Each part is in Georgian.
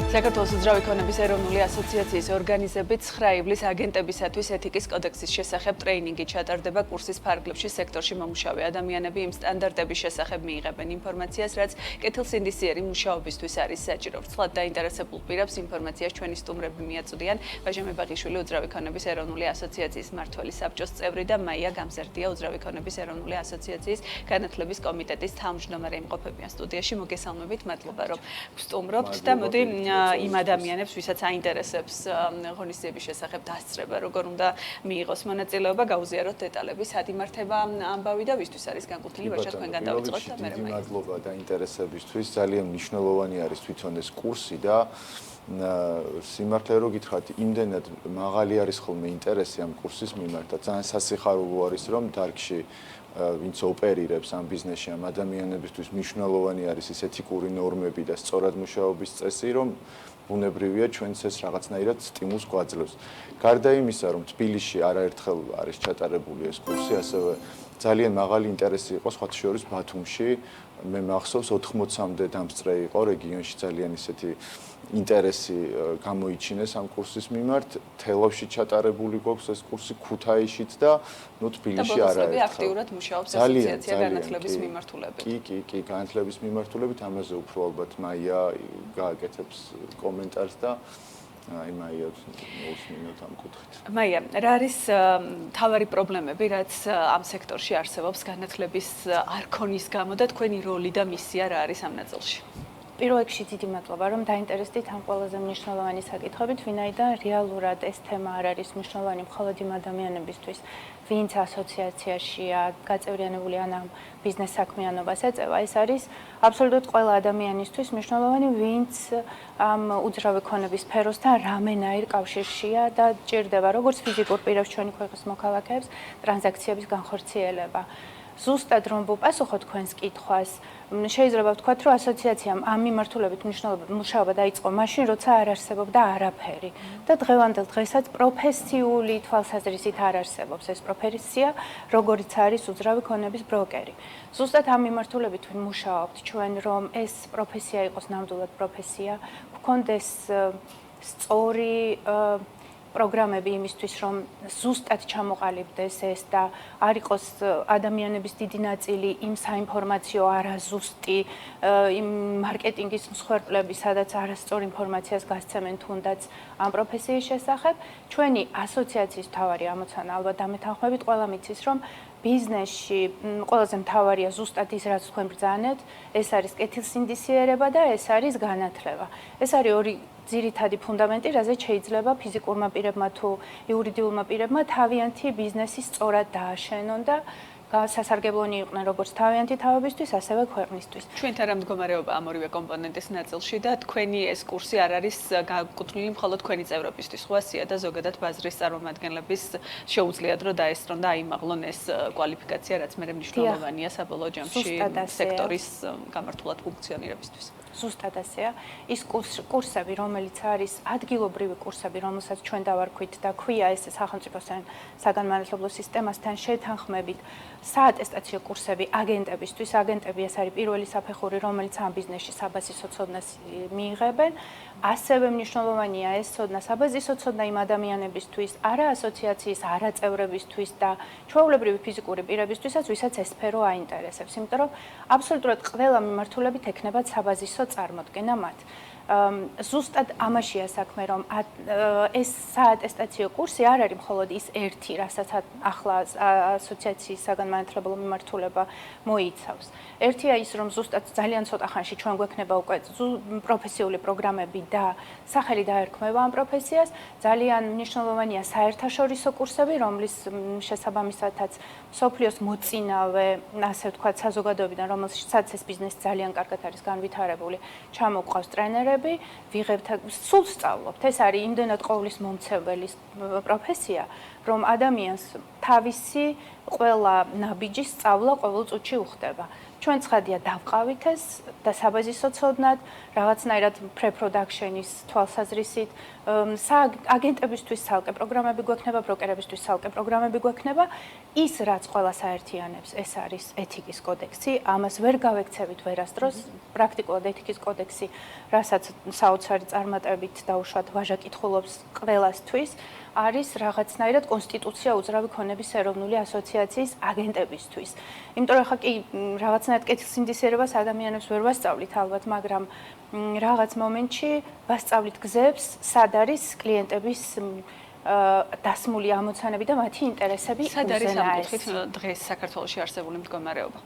საქართველოს უძრავი ქონების ეროვნული ასოციაციის ორგანიზებით 9 ივლისს აგენტებისათვის ეთიკის კოდექსის შესახებ ტრეინინგი ჩატარდება კურსის ფარგლებში სექტორში მომუშავე ადამიანები იმ სტანდარტების შესახებ მიიღებენ ინფორმაციას, რაც კეთილსინდისიერი მუშაობისთვის არის საჭირო. Ვრცლად დაინტერესებულ პირებს ინფორმაციას ჩვენი სტუმრები მიაწვდიან. ვაჟა მებაღიშვილი უძრავი ქონების ეროვნული ასოციაციის მმართველი საბჭოს წევრი და მაია გამზარდია უძრავი ქონების ეროვნული ასოციაციის განათლების კომიტეტის თავმჯდომარე იმყოფებიან სტუდიაში. მოგესალმებით, მადლობა რომ ვსტუმრობთ და მოდი იმ ადამიანებს, ვისაც აინტერესებს ღონისძიების შესახებ დასწრება, როგორ უნდა მიიღოს მონაწილეობა, გაუზიაროთ დეტალები, სად იმართება ამბავი და ვისთვის არის განკუთვნილი, ვაჟა თქვენგან დავიწყოთ და მე დიდი მადლობა დაინტერესებისთვის. ძალიან მნიშვნელოვანი არის თვითონ ეს კურსი და სიმართლე რო გითხრათ, იმდენად მაღალი არის ხოლმე ინტერესი ამ კურსის მიმართ და ძალიან სასიხარულო არის, რომ დარგში ვინც ოპერირებს ამ ბიზნესში ამ ადამიანებისთვის მნიშვნელოვანი არის ეს ეთიკური ნორმები და სწორად მუშაობის წესი, რომ ბუნებრივია ჩვენც ეს რაღაცნაირად სტიმულს გვაძლევს. გარდა იმისა, რომ თბილისში არაერთხელ არის ჩატარებული ეს კურსი, ასევე ძალიან მაღალი ინტერესი იყო სხვათა შორის ბათუმში. მე მახსოვს 80-მდე დამსწრე იყო რეგიონში ძალიან ისეთი ინტერესი გამოიჩინეს ამ კურსის მიმართ. თელავში ჩატარებული გვაქვს ეს კურსი, ქუთაისშიც და თბილისში არაერთხელ. აქტიურად მუშაობს ასოციაცია განათლების მიმართულებით. კი, განათლების მიმართულებით ამაზე უფრო ალბათ მაია გააკეთებს კომენტარს და აი მაია მოусმინოთ ამ კუთხით. მაია, რა არის მთავარი პრობლემები, რაც ამ სექტორში არსებობს განათლების არ ქონის გამო და თქვენი როლი და მისია რა არის ამ ნაწილში? პირველ რიგში დიდი მადლობა, რომ დაინტერესდით ამ ყველაზე მნიშვნელოვანი საკითხებით, ვინაიდან რეალურად ეს თემა არ არის მნიშვნელოვანი მხოლოდ იმ ადამიანებისთვის, ვინც ასოციაციაშია გაწევრიანებული ან ამ ბიზნეს საქმიანობას ეწევა. ეს არის აბსოლუტურად ყველა ადამიანისთვის მნიშვნელოვანი, ვინც ამ უძრავი ქონების სფეროსთან რამენაირ კავშირშია და ჭირდება როგორც ფიზიკურ პირებს ჩვენი ქვეყნის მოქალაქეებს ტრანზაქციების განხორციელება. ზუსტად რომ ვუპასუხოთ თქვენს კითხვას, შეიძლება ვთქვათ, რომ ასოციაციამ ამ მიმართულებით მუშაობა დაიწყო მაშინ, როცა არ არსებობდა არაფერი და დღევანდელ დღესაც პროფესიული თვალსაზრისით არ არსებობს ეს პროფესია, როგორიც არის უძრავი ქონების ბროკერი. ზუსტად ამ მიმართულებით ვიმუშაობთ ჩვენ, რომ ეს პროფესია იყოს ნამდვილად პროფესია, გქონდეს სწორი პროგრამები იმისთვის, რომ ზუსტად ჩამოყალიბდეს ეს და არ იყოს ადამიანების დიდი ნაწილი იმ საინფორმაციო არაზუსტი, იმ მარკეტინგის მსხვერპლები, სადაც არასწორ ინფორმაციას გასცემენ თუნდაც ამ პროფესიის შესახებ. ჩვენი ასოციაციის მთავარი ამოცანა ალბათ დამეთანხმებით ყველა მიცის, რომ ბიზნესში ყველაზე მთავარია ზუსტად ის, რაც თქვენ ბრძანეთ, ეს არის კეთილსინდისიერება და ეს არის განათლება. ეს არის ორი ძირითადი ფუნდამენტი, რაზეც შეიძლება ფიზიკურმა პირებმა თუ იურიდიულმა პირებმა თავიანთი ბიზნესი სწორად დააშენონ და სასარგებლონი იყვნენ როგორც თავიანთი თავებისთვის, ასევე ქვეყნისთვის. ჩვენთან რა მდგომარეობა ამ ორივე კომპონენტის ნაწილში და თქვენი ეს კურსი არ არის განკუთვნილი მხოლოდ თქვენი წევრებისთვის, ხواسია და ზოგადად ბაზრის წარმომადგენლების შეუძლიათ რომ დაესწრონ და აიმაღლონ ეს კვალიფიკაცია, რაც მე მნიშვნელოვანია საბოლოო ჯამში სექტორის გამართულად ფუნქციონირებისთვის. ზუსტად ასეა. ის კურსები, რომელიც არის ადგილობრივი კურსები, რომელსაც ჩვენ დავარქვით და ქვია ეს სახელმწიფო საგანმანათლებლო სისტემასთან შეთანხმებით, საატესტაციო კურსები აგენტებისთვის. აგენტები ეს არის პირველი საფეხური, რომელიც ამ ბიზნესში საბაზისო ცოდნას მიიღებენ. ასევე მნიშვნელოვანია ეს ცოდნა, საბაზისო ცოდნა იმ ადამიანებისთვის, არა ასოციაციის, არა წევრებისთვის და ჩვეულებრივი ფიზიკური პირებისთვისაც, ვისაც ეს სფერო აინტერესებს. იმიტომ რომ აბსოლუტურად ყველა მიმართულებით ექნებათ საბაზისო წარმოდგენა მათ. ზუსტად ამაშია საქმე, რომ ეს საატესტაციო კურსი არ არის მხოლოდ ის ერთი, რასაც ახლა ასოციაციის საგანმანათლებლო მიმართულება მოიცავს. ერთია ის, რომ ზუსტად ძალიან ცოტა ხანში ჩვენ გვექნება უკვე პროფესიული პროგრამები და სახელი დაერქმევა ამ პროფესიას. ძალიან მნიშვნელოვანია საერთაშორისო კურსები, რომლის შესაბამისათაც მსოფლიოს მოწინავე, ასე ვთქვათ, საზოგადოებიდან, რომელსაც ეს ბიზნესი ძალიან კარგად არის განვითარებული, ჩამოყავს ტრენერები. ვიღებთ სულ სწავლობთ. ეს არის იმდენად ყოვლის მომცემელი პროფესია, რომ ადამიანს თავისი ყველა ნაბიჯის სწავლა ყოველ წუთში უხდება. ჩვენ ცხადია დავყავით ეს და საბაზისო ცოდნად, რაღაცნაირად pre-production-ის თვალსაზრისით, აგენტებისთვის ცალკე პროგრამები გვექნება, ბროკერებისთვის ცალკე პროგრამები გვექნება, ის რაც ყველას აერთიანებს, ეს არის ეთიკის კოდექსი, ამას ვერ გავექცევით ვერასდროს, პრაქტიკულად ეთიკის კოდექსი, რასაც საოცარი წარმატებით დაუშვათ ვაჟა კითხულობს ყველასთვის, არის რაღაცნაირად კონსტიტუცია უძრავი ქონების ეროვნული ასოციაციის აგენტებისთვის. იმიტომ რომ ხა კი რაღაცნაირად კეთილსინდისიერებას ადამიანებს ვერ ვასწავლით ალბათ, მაგრამ რაღაც მომენტში ვასწავლით გზებს, სად არის კლიენტების დასმული ამოცანები და მათი ინტერესები სად არის ამ უზენაეს. კუთხით დღეს საქართველოში არსებული მდგომარეობა?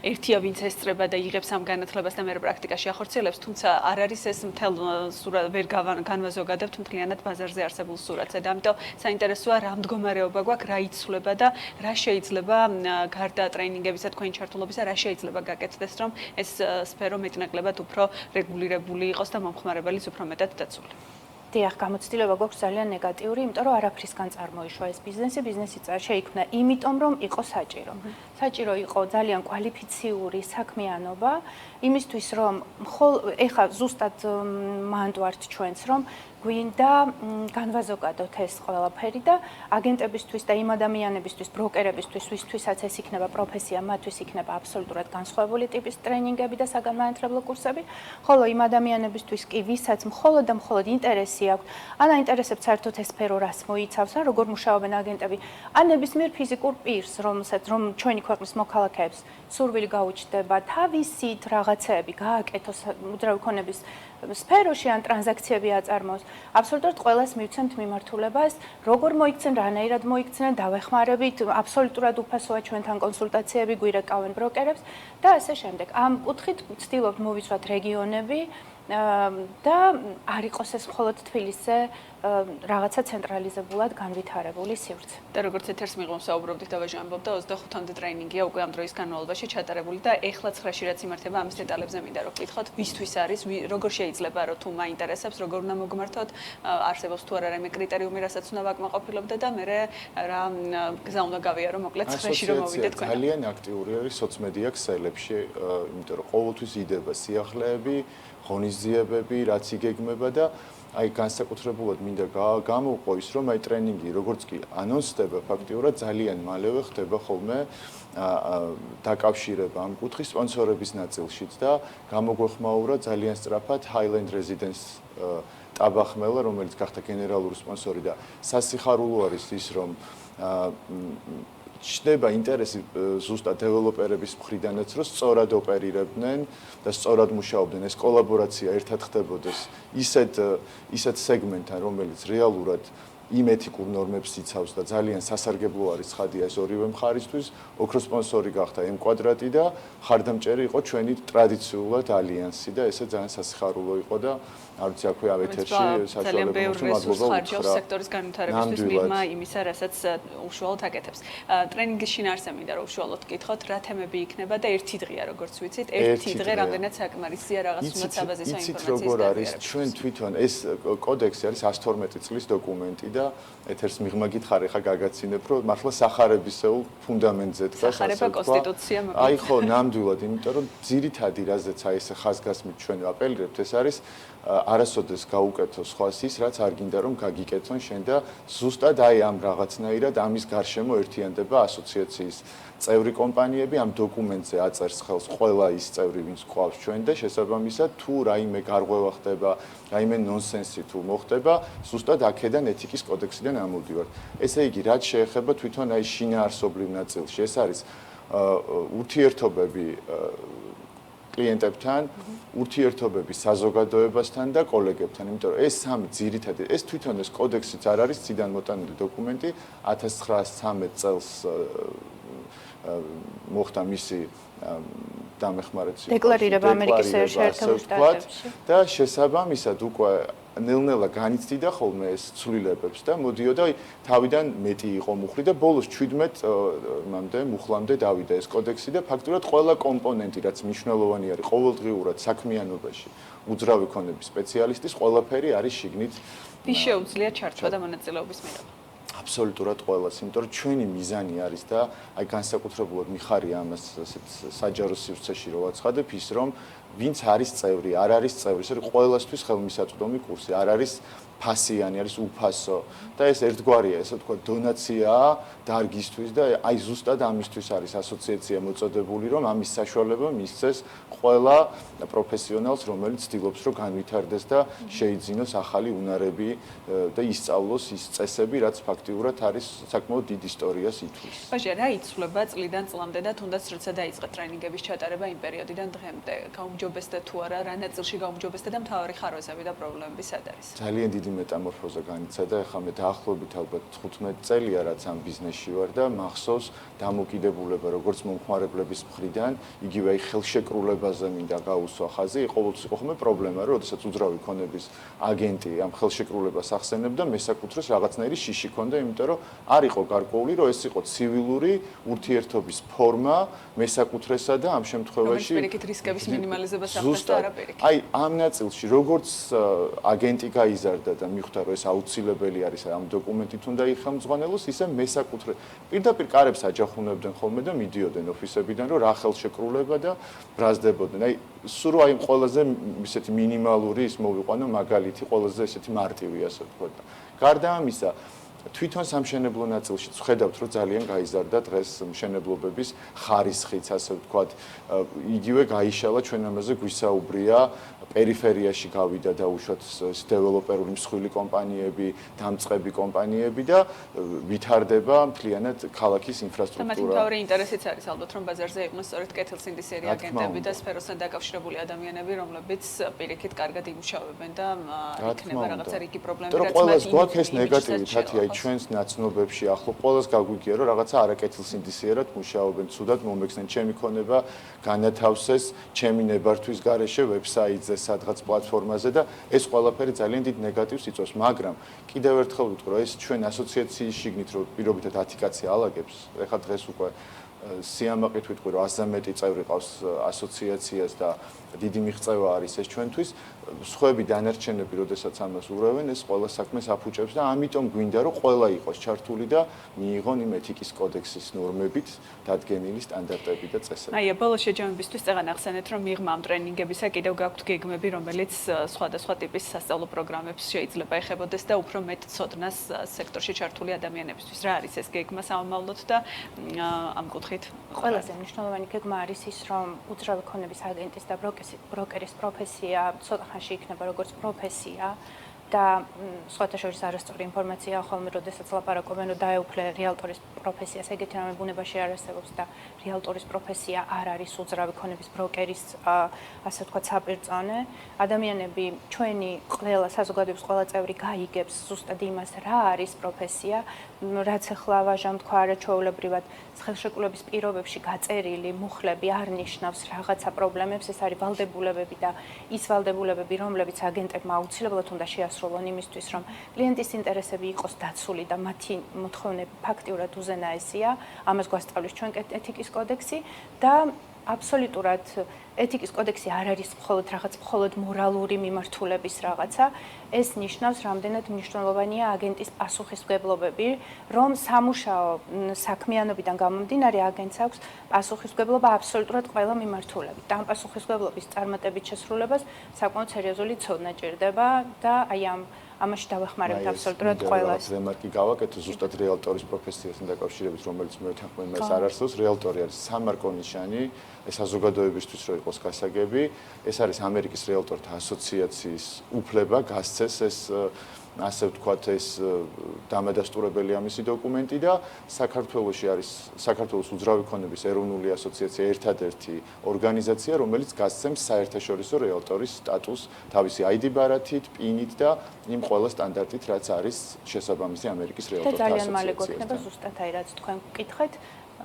ერთია ვინც ესწრება და იღებს ამ განათლებას და მე პრაქტიკაში ახორციელებს, თუმცა არ არის ეს მთელ სურათს ვერ განვაზოგადებთ მთლიანად ბაზარზე არსებულ სურათს. და ამიტომ საინტერესოა რა მდგომარეობა გვაქვს, რა იცვლება და რა შეიძლება გარდა ტრეინინგებისა თქვენი ჩართულობისა, რა შეიძლება გაკეთდეს, რომ ეს სფერო მეტნაკლებად უფრო რეგულირებული იყოს და მომხმარებელიც უფრო მეტად დაცული. დიახ, გამოცდილება გვაქვს ძალიან ნეგატიური, იმიტომ რომ არაფრისგან წარმოიშვა ეს ბიზნესი შეიქმნა იმიტომ, რომ იყო საჭირო. საჭირო იყო ძალიან კვალიფიციური საქმიანობა, იმისთვის რომ ეხლა ზუსტად მანდ ვართ ჩვენც, რომ გვინდა განვაზოგადოთ ეს ყველაფერი და აგენტებისთვის და იმ ადამიანებისთვის, ბროკერებისთვის, ვისთვისაც ეს იქნება პროფესია, მათთვის იქნება აბსოლუტურად განსხვავებული ტიპის ტრეინინგები და საგანმანათლებლო კურსები, ხოლო იმ ადამიანებისთვის კი, ვისაც მხოლოდ და მხოლოდ ინტერესი აქვს, ან აინტერესებს საერთოდ ეს სფერო რას მოიცავს, ან როგორ მუშაობენ აგენტები, ან ნებისმიერ ფიზიკურ პირს, რომ ჩვენი ქვეყნის მოქალაქეებს სურვილი გაუჩნდება თავისით რაღაცეები გააკეთოს უძრავი ქონების სფეროში ან ტრანზაქციები აწარმოოს. აბსოლუტურად ყველას მივცემთ მიმართულებას, როგორ მოიქცენ, რანაირად მოიქცნენ, დავეხმარებით, აბსოლუტურად უფასოა ჩვენთან კონსულტაციები, გვირეკავენ ბროკერებს და ასე შემდეგ. ამ კუთხით ვცდილობთ მოვიცვათ რეგიონები და არ იყოს ეს მხოლოდ თბილისზე რაღაცა ცენტრალიზებულად განვითარებული სივრცე. და როგორც ეთერს მიღმ საუბრობდით და ვაჟი ამბობდა 25-მდე ტრეინინგია უკვე ამ დროის განმავლობაში ჩატარებული და ეხლა 9-ში რაც იმართება ამის დეტალებზე მინდა რომ გკითხოთ ვისთვის არის როგორ შეიძლება რომ თუ მაინტერესებს როგორ უნდა მოგმართოთ არსებობს თუ არა რაიმე კრიტერიუმი რასაც უნდა ვაკმაყოფილებდე და მე რა გზა უნდა გავიარო მოკლედ 9-ში რომ მოვიდე თქვენ ძალიან აქტიური არის სოციმედია ქსელებში იმიტომ რომ ყოველთვის იდება სიახლეები ღონისძიებები რაც იგეგმება და აი განსაკუთრებულად მინდა გამოვყო ის რომ აი ტრეინინგი როგორც კი ანონსდება ფაქტიურად ძალიან მალევე ხდება ხოლმე დაკავშირება ამ კუთხის სპონსორების ნაწილშიც და გამოგვეხმაურა ძალიან სწრაფად Highland Residence ტაბახმელა რომელიც გახდა გენერალური სპონსორი და სასიხარულო არის ის რომ ჩნდება ინტერესი ზუსტად დეველოპერების მხრიდანაც რომ სწორად ოპერირებდნენ და სწორად მუშაობდნენ ეს კოლაბორაცია ერთად ხდებოდეს ისეთ სეგმენტთან რომელიც რეალურად იმ ეთიკურ ნორმებს იცავს და ძალიან სასარგებლო არის ცხადია ეს ორივე მხარისთვის ოქროს სპონსორი გახდა M კვადრატი და ხარდამჭერი იყო ჩვენი ტრადიციულად ალიანსი და ესე ძალიან სასიხარულო იყო და არ ვიცი აქვე ეთერში საშუალება მოგცემ ხარჯავს სექტორის განვითარებისთვის მიღმა იმისა რასაც უშუალოდ აკეთებს ტრეინინგის შინაარსზე მინდა რომ უშუალოდ გკითხოთ რა თემები იქნება და ერთი დღეა როგორც ვიცით ერთი დღე რამდენად საკმარისია რაღაც უნდა საბაზისო ინფორმაციის იცით როგორ არის ჩვენ თვითონ ეს კოდექსი არის 112 წლის დოკუმენტი და ეთერს მიღმა გითხარი ხა გაგაცინებ რომ მართლა სახარებისეულ ფუნდამენტზე დგას სახარება კონსტიტუცია მოკლედ აი ხო ნამდვილად იმიტომ რომ ძირითადი რაზეც აი ეს ხაზგასმით ჩვენ ვაპელირებთ ეს არის არასოდეს გაუკეთო სხვას ის რაც არ გინდა რომ გაგიკეთონ შენ და ზუსტად აი ამ რაღაცნაირად ამის გარშემო ერთიანდება ასოციაციის წევრი კომპანიები ამ დოკუმენტზე აწერს ხელს ყველა ის წევრი ვინც ყავს ჩვენ და შესაბამისად თუ რაიმე გარღვევა ხდება რაიმე ნონსენსი თუ მოხდება ზუსტად აქედან ეთიკის კოდექსიდან ამოვდივართ ესე იგი რაც შეეხება თვითონ აი შინაარსობრივ ნაწილში ეს არის ურთიერთობები კლიენტებთან, ურთიერთობები საზოგადოებასთან და კოლეგებთან, იმიტომ რომ ეს სამი ძირითადი, ეს თვითონ ეს კოდექსიც არ არის ციდან მოტანილი დოკუმენტი 1913 წელს მოხდა მისი დამეხმარება დეკლარირება ამერიკის შეერთებულ შტატებში და შესაბამისად უკვე ნელ-ნელა განიცდიდა ხოლმე ეს ცვლილებებს და მოდიოდა თავიდან მეტი იყო მუხლი და ბოლოს 17 მუხლამდე დავიდა ეს კოდექსი და ფაქტურად ყველა კომპონენტი რაც მნიშვნელოვანი არის ყოველდღიურად საქმიანობაში უძრავი ქონების სპეციალისტის ყველაფერი არის შიგნით ვის შეუძლია ჩართვა და მონაწილეობის მიღება აბსოლუტურად ყველას, იმიტომ რომ ჩვენი მიზანი არის და აი განსაკუთრებულად მიხარია ამას ასეთ საჯარო სივრცეში რო ვაცხადებ ის რომ ვინც არის წევრი, არ არის წევრი, ეს არის ყველასთვის ხელმისაწვდომი კურსი, არ არის ფასიანი, არის უფასო და ეს ერთგვარია, ესე ვთქვა, დონაციაა დარგისთვის და აი ზუსტად ამისთვის არის ასოციაცია მოწოდებული, რომ ამის საშუალება მისცეს ყველა პროფესიონალს, რომელიც ცდილობს, რომ განვითარდეს და შეიძინოს ახალი უნარები და ისწავლოს ის წესები, რაც ფაქტიურად არის საკმაოდ დიდ ისტორიას ითვლის. ბაჟი, რა იცვლება წლიდან წლამდე და თუნდაც როცა დაიწყეთ ტრენინგების ჩატარება იმ პერიოდიდან დღემდე? გაუმჯობესდა თუ არა, რა ნაწილში გაუმჯობესდა და მთავარი ხარვეზები და პრობლემები სად არის? ძალიან დიდი მეტამორფოზა განიცადა, ეხლა მე დაახლოებით ალბათ 15 წელია რაც ამ ბიზნესში ვარ და მახსოვს დამოკიდებულება როგორც მომხმარებლების მხრიდან, იგივე აი ხელშეკრულებაზე მინდა გაუსვა ხაზი, ყოველთვის იყო ხომ პრობლემა, რომ შესაძაც უძრავი ქონების აგენტი ამ ხელშეკრულებას ახსენებდა, მესაკუთრეს რაღაცნაირი შიში ქონდა, იმიტომ რომ არ იყო გარკვეული, რომ ეს იყო ცივილური ურთიერთობის ფორმა მესაკუთრესა და ამ შემთხვევაში პირიქით რისკების მინიმალიზებას ახდენდა არა პირიქით. აი ამ ნაწილში როგორც აგენტი გაიზარდა და მიხვდა რომ ეს აუცილებელი არის ამ დოკუმენტით უნდა იხელმძღვანელოს, ისე მესაკუთრე პირდაპირ კარებს აჯახუნებდნენ ხოლმე და მიდიოდნენ ოფისებიდან რომ რა ხელშეკრულება და ბრაზდებოდნენ. აი სულ აი ყველაზე ისეთი მინიმალური ის მოვიყვანო მაგალითი, ყველაზე ესეთი მარტივი ასე ვთქვა. გარდა ამისა თვითონ სამშენებლო ნაწილში ვხედავთ რომ ძალიან გაიზარდა დღეს მშენებლობების ხარისხიც ასე ვთქვათ იგივე გაიშალა ჩვენ ამაზე გვისაუბრია პერიფერიაში გავიდა და უშუალოდ დეველოპერული მსხვილი კომპანიები, დამწყები კომპანიები და ვითარდება მთლიანად ქალაქის ინფრასტრუქტურა. და მათი მთავარი ინტერესიც არის ალბათ რომ ბაზარზე იყვნენ სწორედ კეთილსინდისიერი აგენტები და სფეროსთან დაკავშირებული ადამიანები, რომლებიც პირიქით კარგად იმუშავებენ და იქნება რაღაცა რიგი პრობლემები, რაც ყველას გვაქვს ეს ნეგატივიტეტი აი ჩვენს ნაცნობებში ახლო ყველას გაგვიგია რომ რაღაცა არაკეთილსინდისიერად მუშაობენ, ცუდად მომექცნენ ჩემი ქონება განათავსეს ჩემი ნებართვის გარეშე ვებსაიტზე სადღაც პლატფორმაზე და ეს ყველაფერი ძალიან დიდ ნეგატივს იწვევს, მაგრამ კიდევ ერთხელ ვიტყვი რომ ეს ჩვენ ასოციაციის შიგნით რომ პირობითად 10 კაცი ალაგებს, ეხლა დღეს უკვე სიამაყით ვიტყვი რომ 100-ზე მეტი წევრი ყავს ასოციაციას და დიდი მიღწევა არის ეს ჩვენთვის, სხვები დანარჩენები, როდესაც ამას ურავენ, ეს ყველა საქმეს აფუჭებს და ამიტომ გვინდა რომ ყველა იყოს ჩართული და მიიღონ იმ ეთიკის კოდექსის ნორმებით დადგენილი სტანდარტები და წესები. აი, ბოლოს შეჯამებისთვის წეგან ახსენეთ, რომ მიღმა ამ ტრენინგებისა კიდევ გაქვთ გეგმები, რომელიც სხვადასხვა ტიპის სასწავლო პროგრამებს შეიძლება ეხებოდეს და უფრო მეტ ცოდნას სექტორში ჩართული ადამიანებისთვის. რა არის ეს გეგმა სამომავლოდ და ამ კუთხით? ყველაზე მნიშვნელოვანი გეგმა არის ის, რომ უძრავი ქონების აგენტის და ბროკერის პროფესია ცოტა ხანში იქნება როგორც პროფესია და სხვათა შორის არასწორი ინფორმაცია ხოლმე როდესაც ლაპარაკობენ რომ დაეუფლე რეალტორის პროფესიას, ეგეთი რამე ბუნებაში არ არსებობს და რეალტორის პროფესია არ არის უძრავი ქონების ბროკერის ასე ვთქვათ საპირწონე. ადამიანები ჩვენი ყველა საზოგადოების ყველა წევრი გაიგებს ზუსტად იმას რა არის პროფესია, რაც ახლა ვაჟამ თქვა არაჩვეულებრივად ხელშეკრულების პირობებში გაწერილი მუხლები არ ნიშნავს რაღაცა პრობლემებს, ეს არის ვალდებულებები და ის ვალდებულებები, რომლებიც აგენტებმა აუცილებლად უნდა შეასრულონ იმისთვის, რომ კლიენტის ინტერესები იყოს დაცული და მათი მოთხოვნები ფაქტიურად უზენაესია, ამას გვასწავლის ჩვენ ეთიკის კოდექსი და აბსოლუტურად ეთიკის კოდექსი არ არის მხოლოდ მორალური მიმართულების რაღაცა, ეს ნიშნავს რამდენად მნიშვნელოვანია აგენტის პასუხისმგებლობები, რომ სამუშაო საქმიანობიდან გამომდინარე აგენტს აქვს პასუხისმგებლობა აბსოლუტურად ყველა მიმართულებით. და ამ პასუხისმგებლობის წარმატებით შესრულებას საკმაოდ სერიოზული ცოდნა ჭირდება და აი ამაში დავეხმარებთ აბსოლუტურად ყველას. რემარკი გავაკეთე ზუსტად რეალტორის პროფესიასთან დაკავშირებით, რომელიც მე ვთანხმენ მას არ არსებობს. რეალტორი არის სამარკო ნიშანი, ეს საზოგადოებისთვის რო იყოს გასაგები. ეს არის ამერიკის რეალტორთა ასოციაციის უფლება გასცეს ეს ასე ვთქვათ ეს დამადასტურებელი ამისი დოკუმენტი და საქართველოში არის საქართველოს უძრავი ქონების ეროვნული ასოციაცია ერთადერთი ორგანიზაცია, რომელიც გასცემს საერთაშორისო რეალტორის სტატუსს თავისი ID ბარათით, პინით და იმ ყველა სტანდარტით, რაც არის შესაბამისი ამერიკის რეალტორთა ასოციაციასთან. ძალიან მალე გვექნება ზუსტად აი რაც თქვენ გკითხეთ.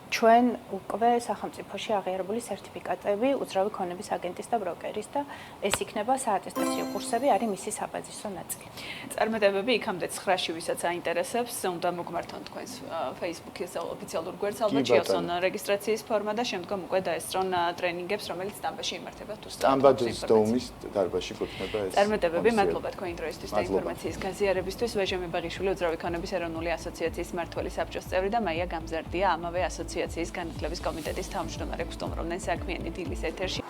ჩვენ უკვე სახელმწიფოში აღიარებული სერტიფიკატები უძრავი ქონების აგენტის და ბროკერის და ეს იქნება საატესტაციო კურსები, არის მისი საბაზისო ნაწილი. წარმატებები იქამდე 9-ში ვისაც აინტერესებს, უნდა მოგმართონ თქვენს Facebook-ის ოფიციალურ გვერდს, ალბათ შეასწონ რეგისტრაციის ფორმა და შემდგომ უკვე დაესწრონ ტრენინგებს, რომელიც სტამბაში იმართება თუ სტამბადის დოუმის დარბაზში გვექნება ეს. წარმატებები, მადლობა თქვენი დროისთვის და ინფორმაციის გაზიარებისთვის. ვეჟა მებაღიშვილი უძრავი ქონების ეროვნული ასოციაციის მმართველი საბჭოს წევრი და მაია გამზარდია ამავე ასოციაციის განათლების კომიტეტის თავმჯდომარე. გსტუმრობდნენ საქმიანი დილის ეთერში.